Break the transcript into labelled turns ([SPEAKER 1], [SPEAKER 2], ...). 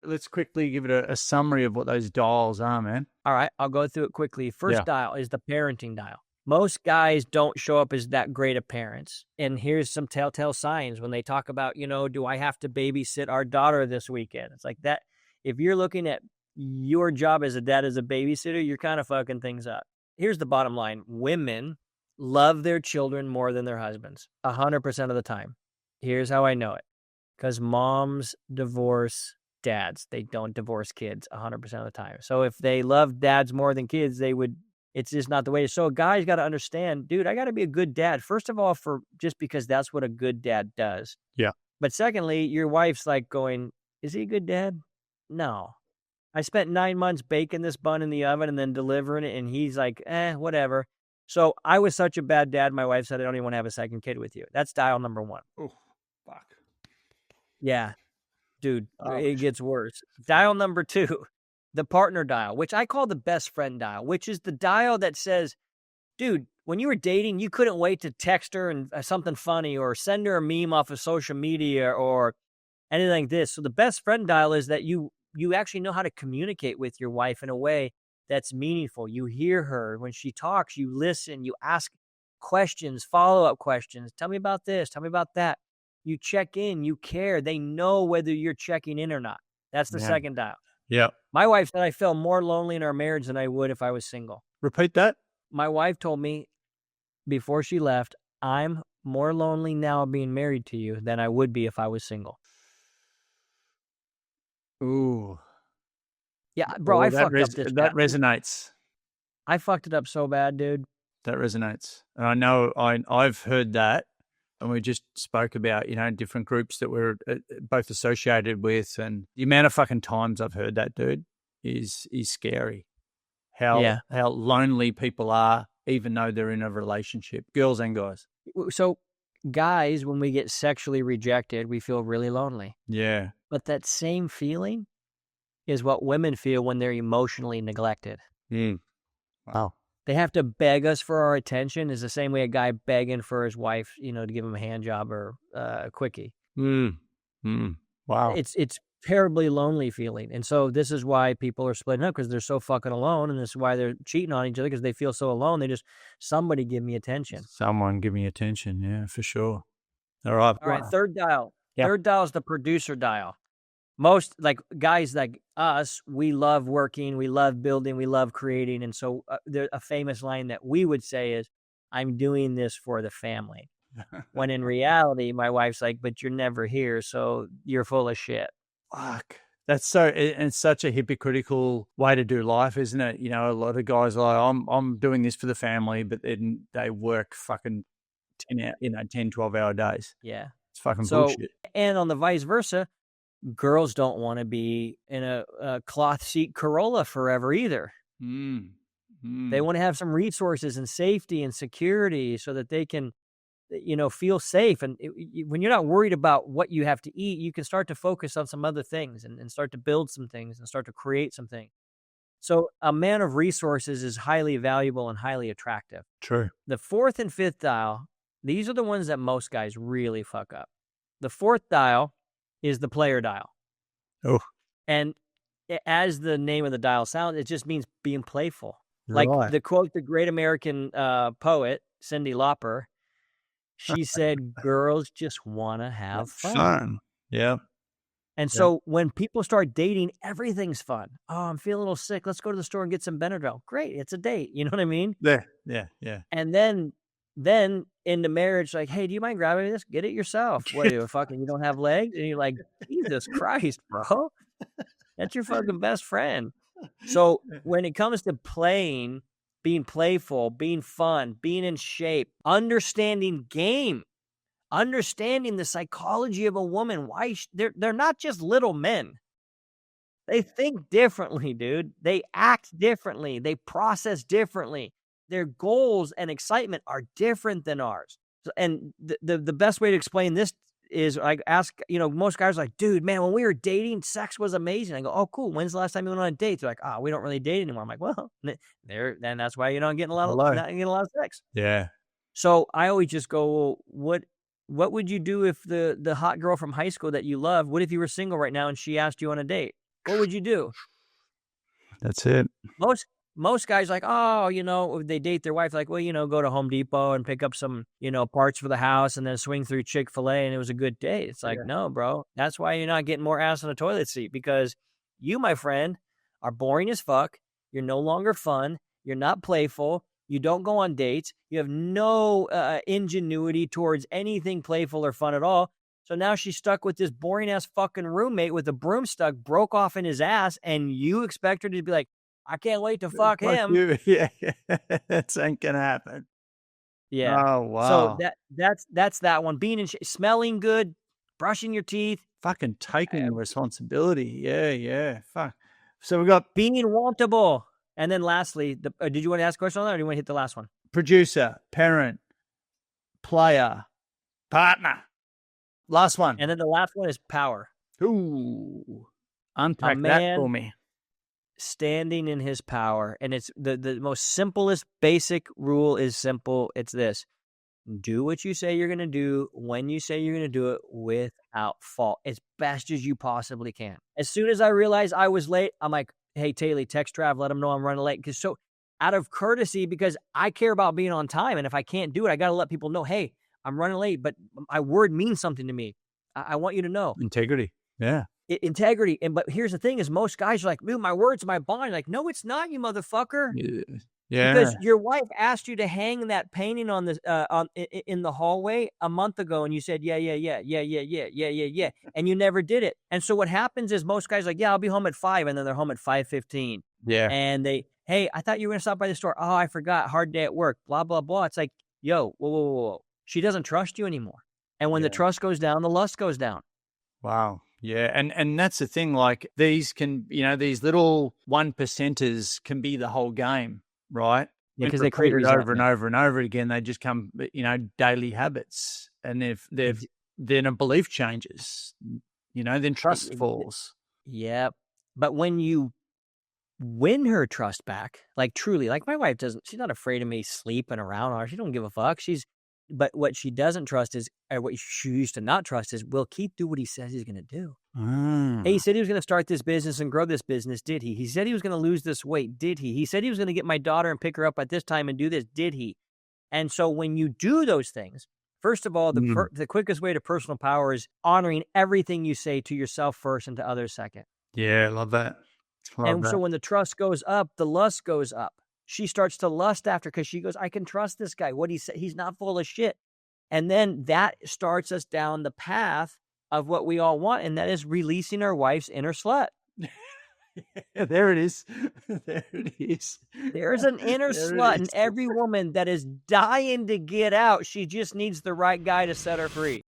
[SPEAKER 1] let's quickly give it a summary of what those dials are, man.
[SPEAKER 2] All right, I'll go through it quickly. First
[SPEAKER 1] Yeah.
[SPEAKER 2] dial is the parenting dial. Most guys don't show up as that great of parents. And here's some telltale signs when they talk about, do I have to babysit our daughter this weekend? It's like that. If you're looking at your job as a dad as a babysitter, you're kind of fucking things up. Here's the bottom line. Women love their children more than their husbands 100% of the time. Here's how I know it. Because moms divorce dads. They don't divorce kids 100% of the time. So if they love dads more than kids, they would. It's just not the way. So a guy's got to understand, dude, I got to be a good dad. First of all, just because that's what a good dad does.
[SPEAKER 1] Yeah.
[SPEAKER 2] But secondly, your wife's like going, is he a good dad? No. I spent 9 months baking this bun in the oven and then delivering it. And he's like, whatever. So I was such a bad dad. My wife said, I don't even want to have a second kid with you. That's dial number 1.
[SPEAKER 1] Oh, fuck.
[SPEAKER 2] Yeah. Dude,
[SPEAKER 1] Ouch.
[SPEAKER 2] It gets worse. Dial number 2, the partner dial, which I call the best friend dial, which is the dial that says, dude, when you were dating, you couldn't wait to text her and something funny or send her a meme off of social media or anything like this. So the best friend dial is that you actually know how to communicate with your wife in a way that's meaningful. You hear her when she talks, you listen, you ask questions, follow-up questions. Tell me about this. Tell me about that. You check in, you care. They know whether you're checking in or not. That's the second dial.
[SPEAKER 1] Yeah.
[SPEAKER 2] My wife said I felt more lonely in our marriage than I would if I was single.
[SPEAKER 1] Repeat that.
[SPEAKER 2] My wife told me before she left, I'm more lonely now being married to you than I would be if I was single.
[SPEAKER 1] Ooh.
[SPEAKER 2] Yeah, bro, I fucked up this.
[SPEAKER 1] That resonates.
[SPEAKER 2] I fucked it up so bad, dude.
[SPEAKER 1] That resonates. And I know I've heard that. And we just spoke about, different groups that we're both associated with. And the amount of fucking times I've heard that, dude, is scary. How lonely people are, even though they're in a relationship, girls and guys.
[SPEAKER 2] So guys, when we get sexually rejected, we feel really lonely.
[SPEAKER 1] Yeah.
[SPEAKER 2] But that same feeling is what women feel when they're emotionally neglected.
[SPEAKER 1] Wow.
[SPEAKER 2] They have to beg us for our attention is the same way a guy begging for his wife, to give him a hand job or a quickie.
[SPEAKER 1] Wow.
[SPEAKER 2] It's terribly lonely feeling. And so this is why people are splitting up, because they're so fucking alone. And this is why they're cheating on each other, because they feel so alone. They just, somebody give me attention.
[SPEAKER 1] Someone give me attention. Yeah, for sure. All right.
[SPEAKER 2] Third dial.
[SPEAKER 1] Yeah.
[SPEAKER 2] Third dial is the producer dial. Most guys like us, we love working, we love building, we love creating. And so a famous line that we would say is, I'm doing this for the family. When in reality, my wife's like, but you're never here, so you're full of shit.
[SPEAKER 1] Fuck. It's such a hypocritical way to do life, isn't it? A lot of guys are like, I'm doing this for the family, but then they work fucking 10, 12-hour days.
[SPEAKER 2] Yeah.
[SPEAKER 1] It's fucking bullshit.
[SPEAKER 2] And on the vice versa, girls don't want to be in a cloth seat Corolla forever either. They want to have some resources and safety and security so that they can, feel safe. And when you're not worried about what you have to eat, you can start to focus on some other things and start to build some things and start to create some things. So a man of resources is highly valuable and highly attractive.
[SPEAKER 1] True.
[SPEAKER 2] The fourth and fifth dial, these are the ones that most guys really fuck up. The fourth dial is the player dial.
[SPEAKER 1] Oh.
[SPEAKER 2] And as the name of the dial sounds, it just means being playful.
[SPEAKER 1] Right.
[SPEAKER 2] Like the quote, the great American poet, Cyndi Lauper, she said, girls just want to have fun.
[SPEAKER 1] Yeah.
[SPEAKER 2] And so when people start dating, everything's fun. Oh, I'm feeling a little sick. Let's go to the store and get some Benadryl. Great. It's a date. You know what I mean?
[SPEAKER 1] Yeah.
[SPEAKER 2] And then into marriage, like, hey, do you mind grabbing this? Get it yourself. What are you, fucking, you don't have legs? And you're like, Jesus Christ, bro. That's your fucking best friend. So when it comes to playing, being playful, being fun, being in shape, understanding game, understanding the psychology of a woman, why they're not just little men. They think differently, dude. They act differently. They process differently. Their goals and excitement are different than ours. And the best way to explain this is I ask, most guys are like, dude, man, when we were dating, sex was amazing. I go, oh, cool. When's the last time you went on a date? They're like, we don't really date anymore. I'm like, well, then that's why you're not getting a lot of sex.
[SPEAKER 1] Yeah.
[SPEAKER 2] So I always just go, well, what would you do if the hot girl from high school that you love, what if you were single right now and she asked you on a date? what would you do?
[SPEAKER 1] That's it.
[SPEAKER 2] Most guys like, oh, you know, they date their wife, like, well, you know, go to Home Depot and pick up some, you know, parts for the house and then swing through Chick-fil-A and it was a good date. It's like, no, bro. That's why you're not getting more ass on a toilet seat, because you, my friend, are boring as fuck. You're no longer fun. You're not playful. You don't go on dates. You have no ingenuity towards anything playful or fun at all. So now she's stuck with this boring ass fucking roommate with a broom stuck, broke off in his ass, and you expect her to be like, I can't wait to fuck him.
[SPEAKER 1] You. Yeah, that ain't gonna happen.
[SPEAKER 2] Yeah.
[SPEAKER 1] Oh wow.
[SPEAKER 2] So that's that one. Being in smelling good, brushing your teeth,
[SPEAKER 1] fucking taking responsibility. Yeah. Fuck. So we got
[SPEAKER 2] being wantable, and then lastly, did you want to ask a question on that, or do you want to hit the last one?
[SPEAKER 1] Producer, parent, player, partner. Last one.
[SPEAKER 2] And then the last one is power.
[SPEAKER 1] Ooh, unpack that for me.
[SPEAKER 2] Standing in his power. And it's the most simplest basic rule is simple. It's this: do what you say you're going to do when you say you're going to do it without fault, as best as you possibly can. As soon as I realized I was late, I'm like, hey, Taylor, text Trav, let him know I'm running late. Because so out of courtesy, because I care about being on time. And if I can't do it, I got to let people know, hey, I'm running late, but my word means something to me. I want you to know.
[SPEAKER 1] Integrity. Yeah.
[SPEAKER 2] Integrity. But here's the thing is, most guys are like, dude, my word's my bond. Like, no, it's not, you motherfucker.
[SPEAKER 1] Yeah.
[SPEAKER 2] Because your wife asked you to hang that painting on the in the hallway a month ago, and you said, yeah. And you never did it. And so what happens is most guys are like, yeah, I'll be home at 5, and then they're home at 5:15.
[SPEAKER 1] Yeah.
[SPEAKER 2] And hey, I thought you were going to stop by the store. Oh, I forgot. Hard day at work. Blah, blah, blah. It's like, yo, whoa. She doesn't trust you anymore. And when the trust goes down, the lust goes down.
[SPEAKER 1] Wow. Yeah. And that's the thing. Like, these can, these little 1%ers can be the whole game, right?
[SPEAKER 2] Yeah, because they create resentment
[SPEAKER 1] over and over and over again. They just come, daily habits. And if then a belief changes, then trust falls.
[SPEAKER 2] Yeah. But when you win her trust back, like truly, like my wife she's not afraid of me sleeping around her. She don't give a fuck. But what she doesn't trust is, or what she used to not trust is, will Keith do what he says he's going to do? Hey, he said he was going to start this business and grow this business. Did he? He said he was going to lose this weight. Did he? He said he was going to get my daughter and pick her up at this time and do this. Did he? And so when you do those things, first of all, the quickest way to personal power is honoring everything you say to yourself first and to others second.
[SPEAKER 1] Yeah, love that.
[SPEAKER 2] So when the trust goes up, the lust goes up. She starts to lust after, because she goes, I can trust this guy. What he said, he's not full of shit. And then that starts us down the path of what we all want, and that is releasing our wife's inner slut.
[SPEAKER 1] There it is. There it is.
[SPEAKER 2] There's an inner slut in every woman that is dying to get out. She just needs the right guy to set her free.